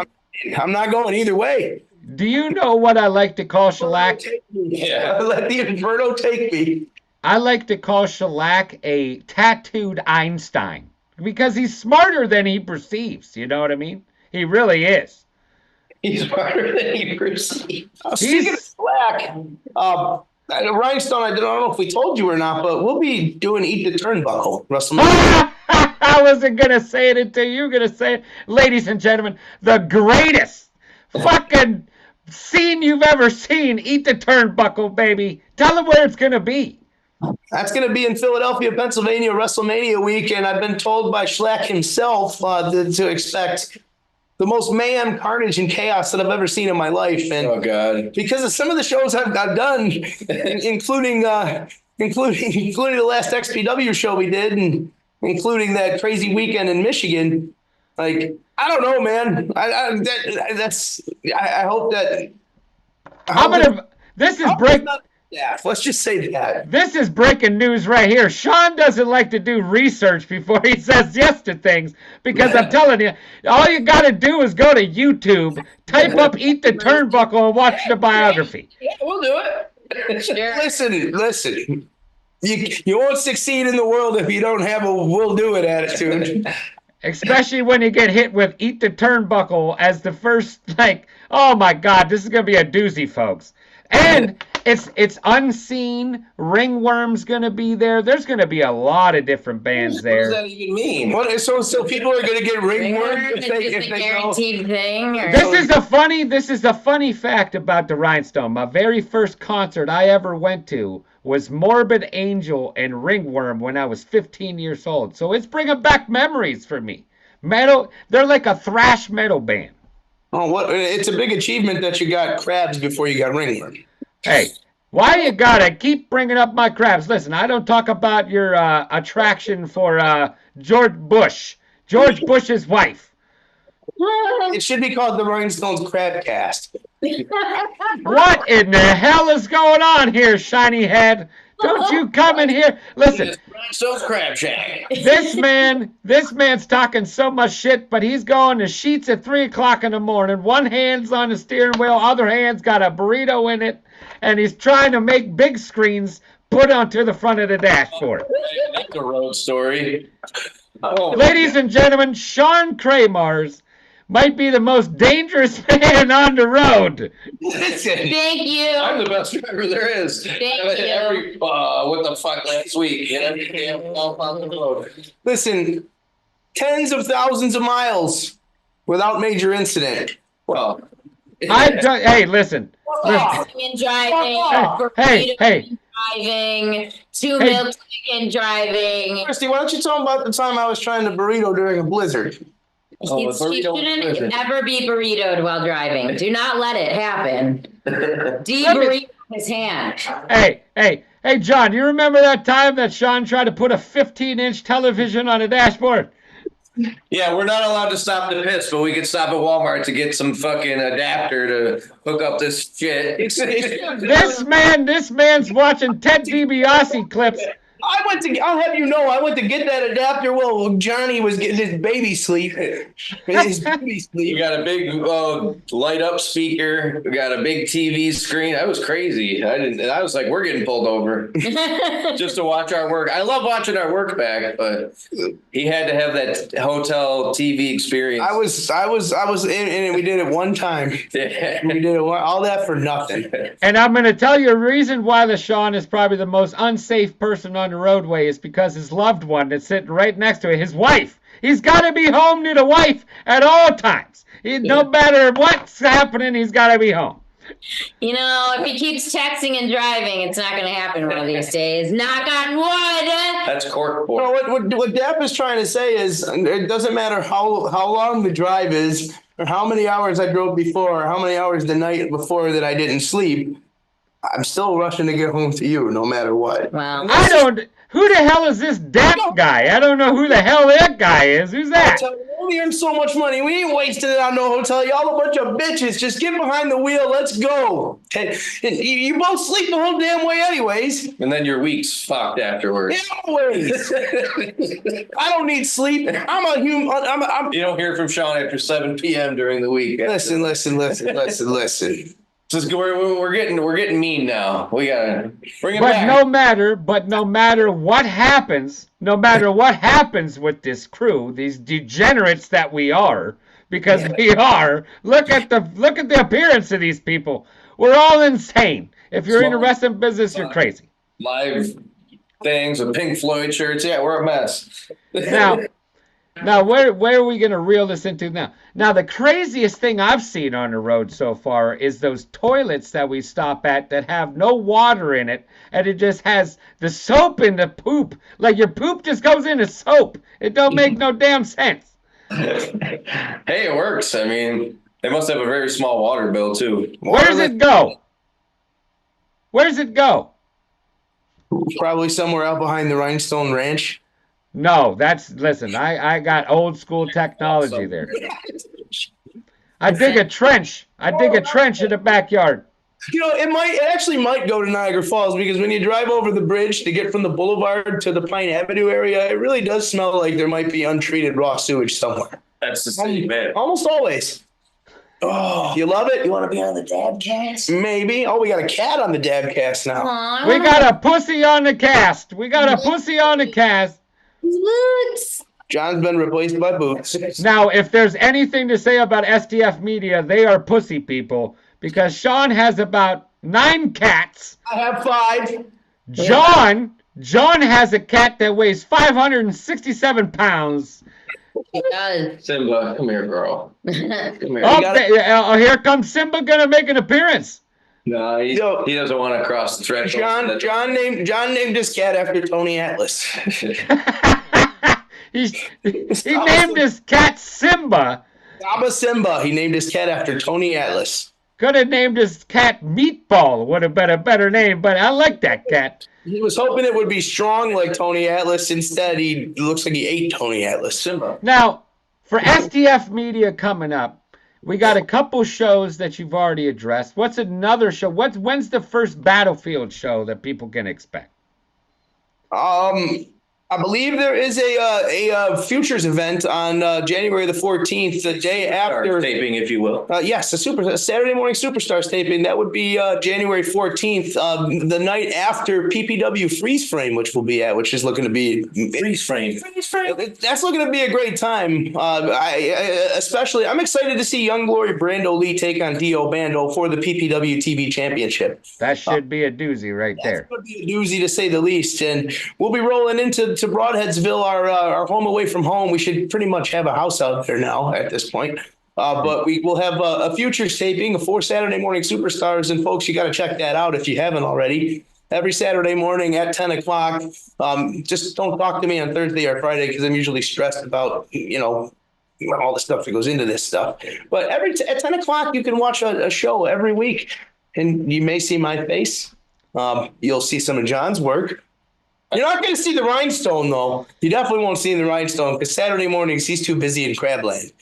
I'm not going either way. Do you know what I like to call Shellac? Yeah, let the Inferno take me. I like to call Shellac a tattooed Einstein because he's smarter than he perceives. You know what I mean? He really is. He's smarter than he perceives. Speaking of Schlack, Rhinestone, I don't know if we told you or not, but we'll be doing Eat the Turnbuckle WrestleMania. I wasn't going to say it until you were going to say it. Ladies and gentlemen, the greatest fucking scene you've ever seen. Eat the Turnbuckle, baby. Tell them where it's going to be. That's going to be in Philadelphia, Pennsylvania, WrestleMania week, and I've been told by Schlack himself to expect the most mayhem, carnage, and chaos that I've ever seen in my life. And oh God! Because of some of the shows I've done, including the last XPW show we did, and including that crazy weekend in Michigan, I don't know, man. I hope that. This is break. Yeah, let's just say that. This is breaking news right here. Shaun doesn't like to do research before he says yes to things because I'm telling you, all you got to do is go to YouTube, type up Eat the Turnbuckle, and watch the biography. Yeah, we'll do it. Listen. You won't succeed in the world if you don't have a will do it attitude. Especially when you get hit with Eat the Turnbuckle as the first, oh my God, this is going to be a doozy, folks. And it's unseen. Ringworm's gonna be there. There's gonna be a lot of different bands there. What does that even mean? So people are gonna get ringworm if they guaranteed thing. Or... This is a funny fact about the Rhinestone. My very first concert I ever went to was Morbid Angel and Ringworm when I was 15 years old. So it's bringing back memories for me. Metal. They're like a thrash metal band. Oh, what? It's a big achievement that you got crabs before you got ringworm. Hey, why you gotta keep bringing up my crabs? Listen, I don't talk about your attraction for George Bush's wife. It should be called the Rhinestone's Crabcast. What in the hell is going on here, shiny head? Don't you come in here. Listen. Rhinestone's Crab Shack. This man's talking so much shit, but he's going to Sheets at 3 o'clock in the morning. One hand's on the steering wheel, other hand's got a burrito in it, and he's trying to make big screens put onto the front of the dashboard. That's a road story. Ladies and gentlemen, Shaun Kramarz might be the most dangerous man on the road. Thank you. I'm the best driver there is. Thank you. What the fuck last week? On the road. Listen, tens of thousands of miles without major incident. Well, hey, listen. Driving. Hey. Driving. 2 milk chicken driving. Christy, why don't you tell them about the time I was trying to burrito during a blizzard? You shouldn't ever be burritoed while driving. Do not let it happen. Deburrito His hand. Hey, John, you remember that time that Shaun tried to put a 15-inch television on a dashboard? Yeah, we're not allowed to stop to piss, but we could stop at Walmart to get some fucking adapter to hook up this shit. This man's watching Ted DiBiase clips. I'll have you know, I went to get that adapter while Johnny was getting his baby sleep. We got a big light up speaker. We got a big TV screen. That was crazy. I was like, we're getting pulled over just to watch our work. I love watching our work back, but he had to have that hotel TV experience. I was and we did it one time. Yeah. We did it all that for nothing. And I'm going to tell you a reason why the Shaun is probably the most unsafe person on the roadway is because his loved one that's sitting right next to it, his wife. He's got to be home to the wife at all times. No matter what's happening, he's got to be home. You know, if he keeps texting and driving, it's not going to happen one of these days. Knock on wood. That's cork board. No, what Dap is trying to say is it doesn't matter how long the drive is or how many hours I drove before or how many hours the night before that I didn't sleep. I'm still rushing to get home to you no matter what. Wow. Who the hell is this Dap guy? I don't know who the hell that guy is. Who's that? We earn so much money. We ain't wasting it on no hotel. Y'all a bunch of bitches. Just get behind the wheel. Let's go. You both sleep the whole damn way anyways. And then your week's fucked afterwards. Always. I don't need sleep. I'm a human. You don't hear from Shaun after 7 p.m. during the week. Listen. Just we're getting mean now. We gotta bring it But back. no matter what happens with this crew, these degenerates that we are, because we are. Look at the appearance of these people. We're all insane. If you're in the wrestling business, you're crazy. Live things with Pink Floyd shirts. Yeah, we're a mess. Now, where are we going to reel this into now? Now, the craziest thing I've seen on the road so far is those toilets that we stop at that have no water in it, and it just has the soap in the poop. Like your poop just goes into soap. It don't make no damn sense. Hey, it works. I mean, they must have a very small water bill, too. Where does it go? Where does it go? Probably somewhere out behind the Rhinestone Ranch. No, listen, I got old school technology there. I dig a trench in the backyard. You know, it actually might go to Niagara Falls because when you drive over the bridge to get from the boulevard to the Pine Avenue area, it really does smell like there might be untreated raw sewage somewhere. That's the same, man. Almost always. Oh, you love it? You want to be on the Dabcast? Maybe. Oh, we got a cat on the Dabcast now. We got a pussy on the cast. Boots. John's been replaced by Boots. Now, if there's anything to say about STF Media, they are pussy people because Shaun has about 9 cats. I have 5. John has a cat that weighs 567 pounds. He does. Simba, come here, girl. Come here. Here comes Simba gonna make an appearance. No, he doesn't want to cross the threshold. John named his cat after Tony Atlas. he named his cat Simba. Simba. He named his cat after Tony Atlas. Could have named his cat Meatball. Would have been a better name, but I like that cat. He was hoping it would be strong like Tony Atlas. Instead, he looks like he ate Tony Atlas. Simba. Now, for STF Media coming up, we got a couple shows that you've already addressed. What's another show? When's the first Battlefield show that people can expect? I believe there is a Futures event on January the 14th, the day after taping, if you will. Yes, a Saturday morning Superstars taping. That would be January 14th, the night after PPW Freeze Frame, which is looking to be Freeze Frame. That's looking to be a great time. I'm excited to see Young Glory Brando Lee take on Dio Bando for the PPW TV Championship. That should be a doozy right there. That's going to be a doozy to say the least, and we'll be rolling into Broadheadsville, our home away from home. We should pretty much have a house out there now at this point. But we will have a Futures taping for Saturday morning Superstars. And folks, you got to check that out if you haven't already. Every Saturday morning at 10 o'clock. Just don't talk to me on Thursday or Friday because I'm usually stressed about, all the stuff that goes into this stuff. But at 10 o'clock, you can watch a show every week. and you may see my face. You'll see some of John's work. You're not going to see the Rhinestone, though. You definitely won't see the Rhinestone because Saturday mornings he's too busy in Crabland.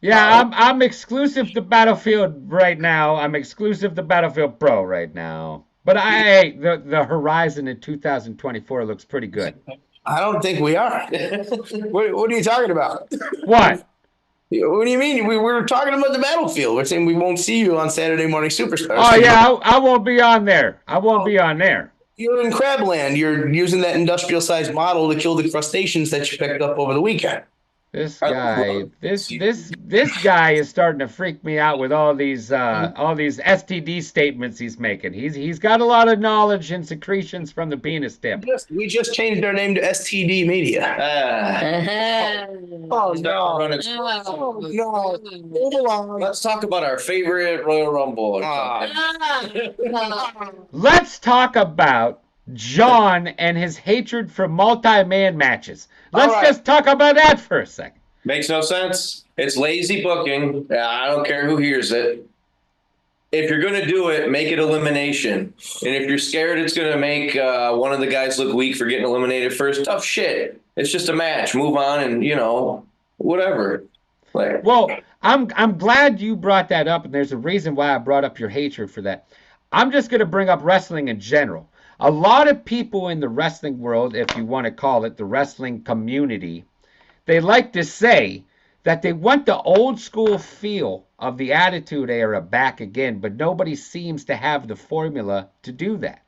Yeah, I'm exclusive to Battlefield right now. I'm exclusive to Battlefield Pro right now. But the horizon in 2024 looks pretty good. I don't think we are. What are you talking about? What? What do you mean? We were talking about the Battlefield. We're saying we won't see you on Saturday Morning Superstars. Oh, yeah, I won't be on there. I won't be on there. You're in Crabland. You're using that industrial-sized model to kill the crustaceans that you picked up over the weekend. This guy is starting to freak me out with all these STD statements he's making. He's got a lot of knowledge and secretions from the penis tip. We just changed our name to STD Media. Oh no! Let's talk about our favorite Royal Rumble. Let's talk about John and his hatred for multi-man matches. Let's just talk about that for a second. Makes no sense. It's lazy booking. I don't care who hears it. If you're going to do it, make it elimination. And if you're scared it's going to make one of the guys look weak for getting eliminated first, tough shit. It's just a match. Move on and, whatever. Well, I'm glad you brought that up, and there's a reason why I brought up your hatred for that. I'm just going to bring up wrestling in general. A lot of people in the wrestling world, if you want to call it the wrestling community, they like to say that they want the old school feel of the Attitude Era back again, but nobody seems to have the formula to do that.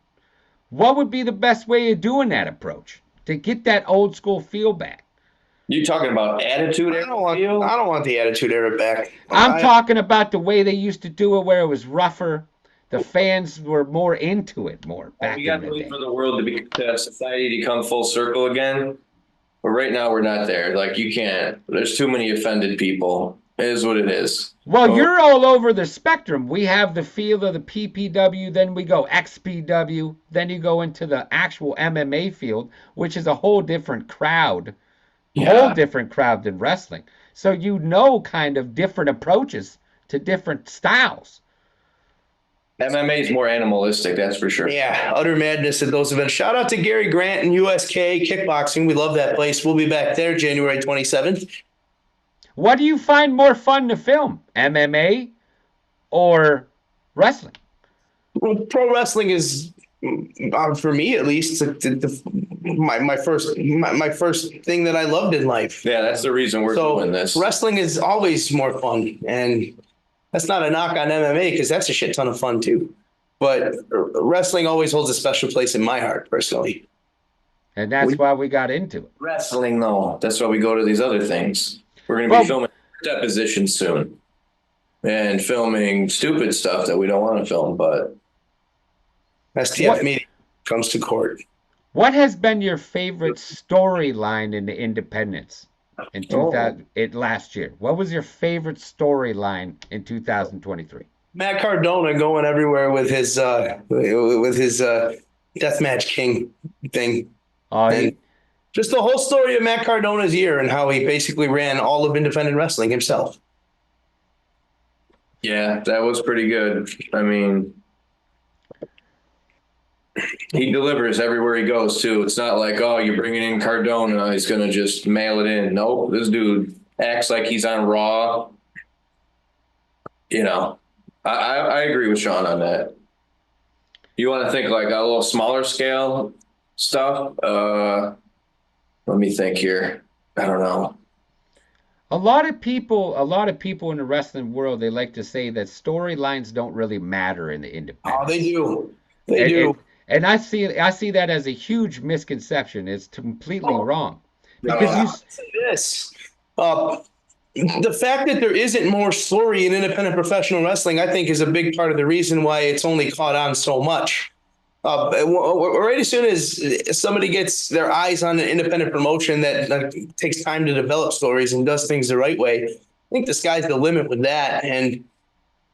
What would be the best way of doing that approach to get that old school feel back? You talking about Attitude Era? I don't want the Attitude Era back. I'm talking about the way they used to do it, where it was rougher. The fans were more into it back we got in the to wait day. for the world society to come full circle again. But right now we're not there. You can't. There's too many offended people. It is what it is. Well, you're all over the spectrum. We have the feel of the PPW, then we go XPW, then you go into the actual MMA field, which is a whole different crowd. Whole different crowd than wrestling. So kind of different approaches to different styles. MMA is more animalistic, that's for sure. Yeah, utter madness at those events. Shout out to Gary Grant and USK Kickboxing. We love that place. We'll be back there January 27th. What do you find more fun to film, MMA or wrestling? Well, pro wrestling is, for me at least, my first thing that I loved in life. Yeah, that's the reason we're doing this. Wrestling is always more fun, and that's not a knock on MMA because that's a shit ton of fun too. But wrestling always holds a special place in my heart, personally. And that's why we got into it. Wrestling, though, that's why we go to these other things. We're going to be filming depositions soon and filming stupid stuff that we don't want to film, but STF media comes to court. What has been your favorite storyline in the independents in last year? What was your favorite storyline in 2023? Matt Cardona going everywhere with his Deathmatch King thing. Just the whole story of Matt Cardona's year and how he basically ran all of independent wrestling himself. Yeah, that was pretty good. I mean, he delivers everywhere he goes too. It's not like, oh, you're bringing in Cardona, he's gonna just mail it in. Nope, this dude acts like he's on Raw. I agree with Shaun on that. You want to think like a little smaller scale stuff? Let me think here. I don't know. A lot of people in the wrestling world, they like to say that storylines don't really matter in the independents. Oh, they do. They do. And I see that as a huge misconception. It's completely wrong. Because the fact that there isn't more story in independent professional wrestling, I think, is a big part of the reason why it's only caught on so much. Right as soon as somebody gets their eyes on an independent promotion that takes time to develop stories and does things the right way, I think the sky's the limit with that. And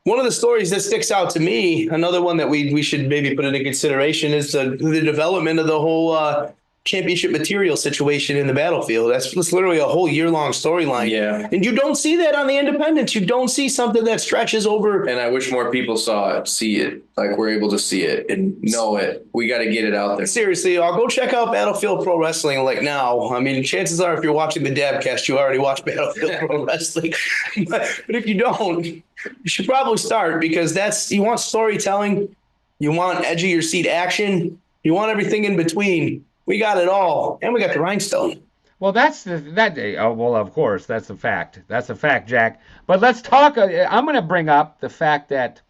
one of the stories that sticks out to me, another one that we should maybe put into consideration, is the development of the whole championship material situation in the battlefield. That's literally a whole year-long storyline. Yeah. And you don't see that on the independents. You don't see something that stretches over. And I wish more people saw it, see it, like we're able to see it and know it. We got to get it out there. Seriously, I'll go check out Battlefield Pro Wrestling like now. I mean, chances are if you're watching the Dabcast, you already watched Battlefield Pro Wrestling. But if you don't, you should probably start because you want storytelling, you want edge of your seat action, you want everything in between. We got it all, and we got the Rhinestone. Well, well, of course, that's a fact. That's a fact, Jack. But let's talk. I'm going to bring up the fact that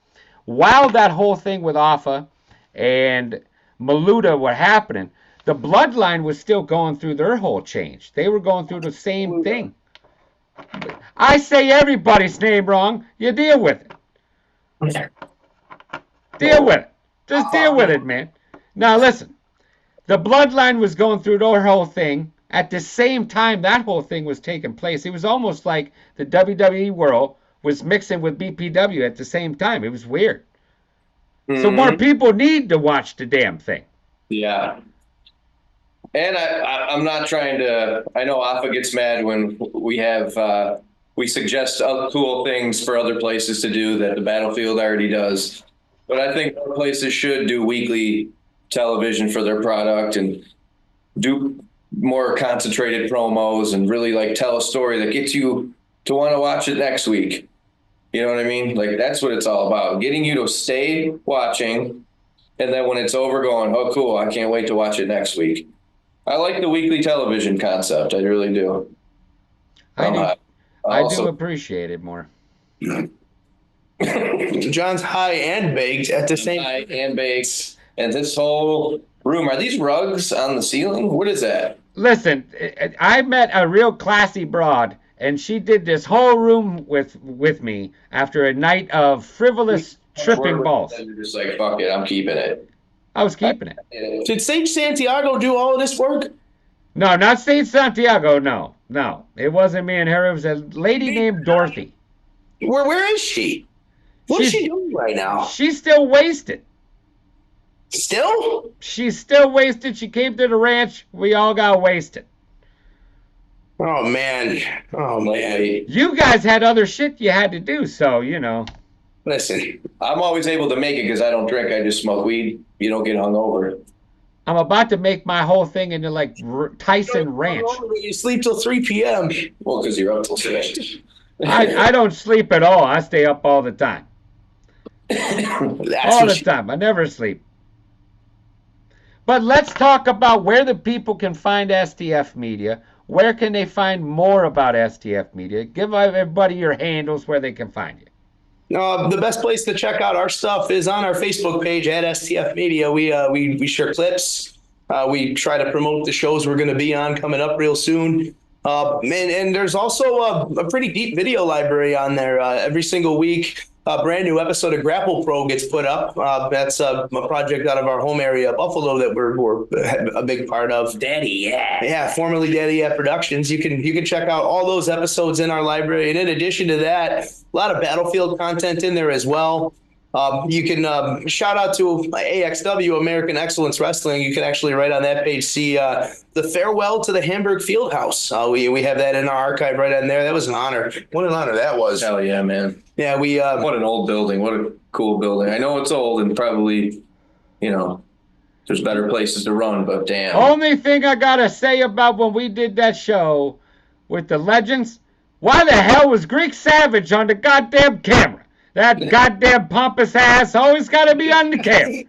while that whole thing with Alpha and Maluda were happening, the Bloodline was still going through their whole change. They were going through the same thing. I say everybody's name wrong. You deal with it. Deal with it. Just deal with it, man. Now, listen. The Bloodline was going through their whole thing at the same time that whole thing was taking place. It was almost like the WWE world was mixing with BPW at the same time. It was weird. So more people need to watch the damn thing. Yeah. And I'm not trying to, I know Alpha gets mad when we suggest cool things for other places to do that the Battlefield already does. But I think other places should do weekly television for their product and do more concentrated promos and really like tell a story that gets you to want to watch it next week. You know what I mean? Like that's what it's all about. Getting you to stay watching. And then when it's over going, oh, cool. I can't wait to watch it next week. I like the weekly television concept. I really do. I do appreciate it more. John's high and baked at the same time. High and baked. And this whole room, are these rugs on the ceiling? What is that? Listen, I met a real classy broad, and she did this whole room with me after a night of frivolous tripping balls. And you're just like, fuck it, I'm keeping it. I was keeping it. Did Sage Santiago do all of this work? No, not Sage Santiago, no. It wasn't me and her. It was a lady named Dorothy. Where is she? What is she doing right now? She's still wasted. Still? She's still wasted. She came to the ranch. We all got wasted. Oh, man. You guys had other shit you had to do, so, you know. Listen. I'm always able to make it because I don't drink. I just smoke weed. You don't get hungover. I'm about to make my whole thing into, like, Tyson Ranch. You sleep till 3 p.m. Well, because you're up till 6. I don't sleep at all. I stay up all the time. All the time. I never sleep. But let's talk about where the people can find STF Media. Where can they find more about STF Media? Give everybody your handles where they can find you. The best place to check out our stuff is on our Facebook page at STF Media. We share clips. We try to promote the shows we're going to be on coming up real soon. And there's also a pretty deep video library on there. Every single week, a brand new episode of Grapple Pro gets put up. That's a project out of our home area, Buffalo, that we're a big part of. Daddy, yeah. Yeah, formerly Daddy Yeah Productions. You can check out all those episodes in our library. And in addition to that, a lot of Battlefield content in there as well. You can shout out to AXW, American Excellence Wrestling. You can actually right on that page see the farewell to the Hamburg Fieldhouse. We have that in our archive right on there. That was an honor. What an honor that was. Hell yeah, man. Yeah, what an old building. What a cool building. I know it's old and probably, there's better places to run, but damn. Only thing I gotta say about when we did that show with the legends, why the hell was Greek Savage on the goddamn camera? That goddamn pompous ass always gotta be on the camera.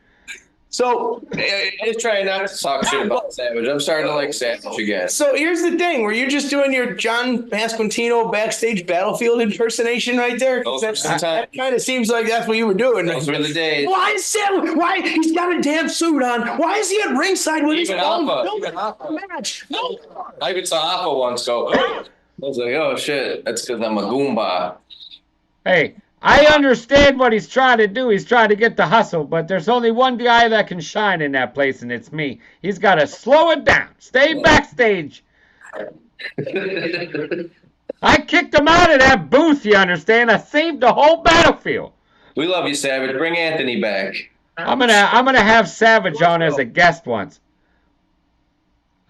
So, I'm just trying not to talk shit about Savage. I'm starting to like Savage again. So here's the thing. Were you just doing your John Pasquantino backstage Battlefield impersonation right there? That kind of seems like that's what you were doing. Those were the days. Why is Sam? Why? He's got a damn suit on. Why is he at ringside with his own match? No. I even saw Alpha once go. I was like, oh shit, that's because I'm a Goomba. Hey. I understand what he's trying to do. He's trying to get the hustle, but there's only one guy that can shine in that place, and it's me. He's got to slow it down. Stay backstage. I kicked him out of that booth, you understand? I saved the whole Battlefield. We love you, Savage. Bring Anthony back. I'm gonna have Savage on as a guest once.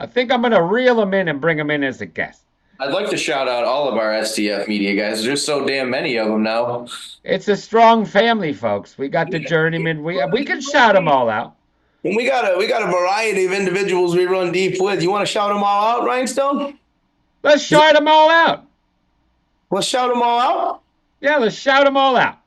I think I'm gonna reel him in and bring him in as a guest. I'd like to shout out all of our STF media guys. There's so damn many of them now. It's a strong family, folks. We got the journeyman. We can shout them all out. And we got a variety of individuals we run deep with. You want to shout them all out, Rhinestone? Let's shout them all out. Let's shout them all out. Yeah, let's shout them all out.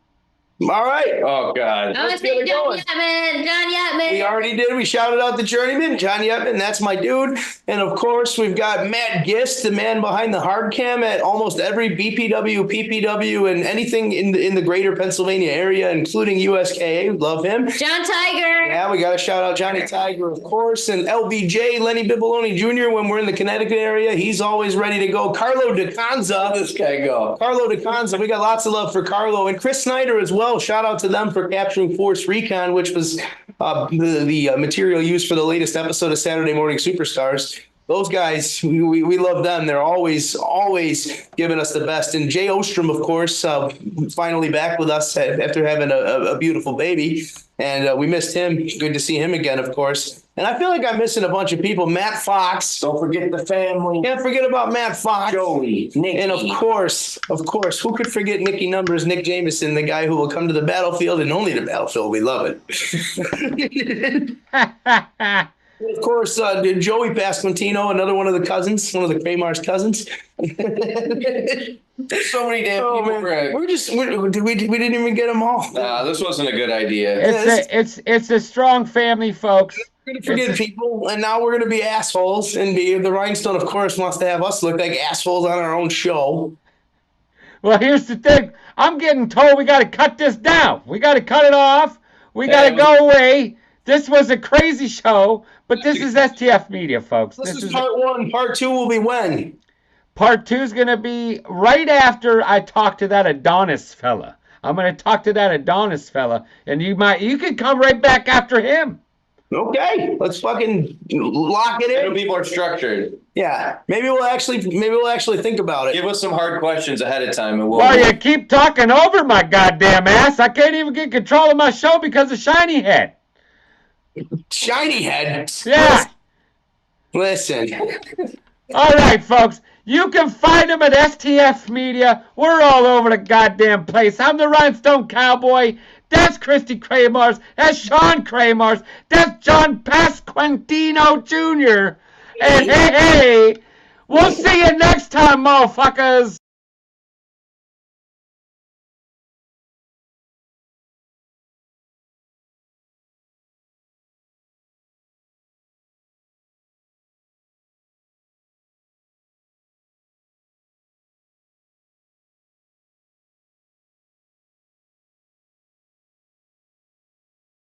All right. Oh God. I want to say John Yatman. We already did. We shouted out the journeyman, Johnny Buchanan. That's my dude. And of course, we've got Matt Gist, the man behind the hard cam at almost every BPW, PPW, and anything in the greater Pennsylvania area, including USKA. Love him. John Tiger. Yeah, we got to shout out Johnny Tiger, of course, and LBJ, Lenny Bibaloni Jr. When we're in the Connecticut area, he's always ready to go. Carlo DeCanza. This guy go. Carlo DeCanza. We got lots of love for Carlo and Chris Snyder as well. Shout out to them for capturing Force Recon, which was the material used for the latest episode of Saturday Morning Superstars. Those guys, we love them. They're always giving us the best. And Jay Ostrom, of course, finally back with us after having a beautiful baby. And we missed him. Good to see him again, of course. And I feel like I'm missing a bunch of people. Matt Fox. Don't forget the family. Can't forget about Matt Fox. Joey, Nicky. And of course, who could forget Nicky Numbers, Nick Jameson, the guy who will come to the battlefield and only the battlefield. We love it. Of course, Joey Pasquantino, another one of the cousins, one of the Kramarz cousins. There's so many damn people, Greg. We didn't even get them all. Nah, this wasn't a good idea. It's a strong family, folks. We're going to forget people, and now we're going to be assholes. And the Rhinestone, of course, wants to have us look like assholes on our own show. Well, here's the thing. I'm getting told we got to cut this down. We got to cut it off. We got to go away. This was a crazy show, but this is STF Media, folks. This is part one. Part two will be when? Part two is going to be right after I talk to that Adonis fella. I'm going to talk to that Adonis fella, and you can come right back after him. Okay, let's fucking lock it in. It'll be more structured. Yeah, maybe we'll actually think about it. Give us some hard questions ahead of time, and Well, you keep talking over my goddamn ass. I can't even get control of my show because of Shiny Head. Shiny Head. Yeah. Listen. All right, folks. You can find them at STF Media. We're all over the goddamn place. I'm the Rhinestone Cowboy. That's Christy Kramarz. That's Shaun Kramarz. That's John Pasquantino Jr. And hey, we'll see you next time, motherfuckers.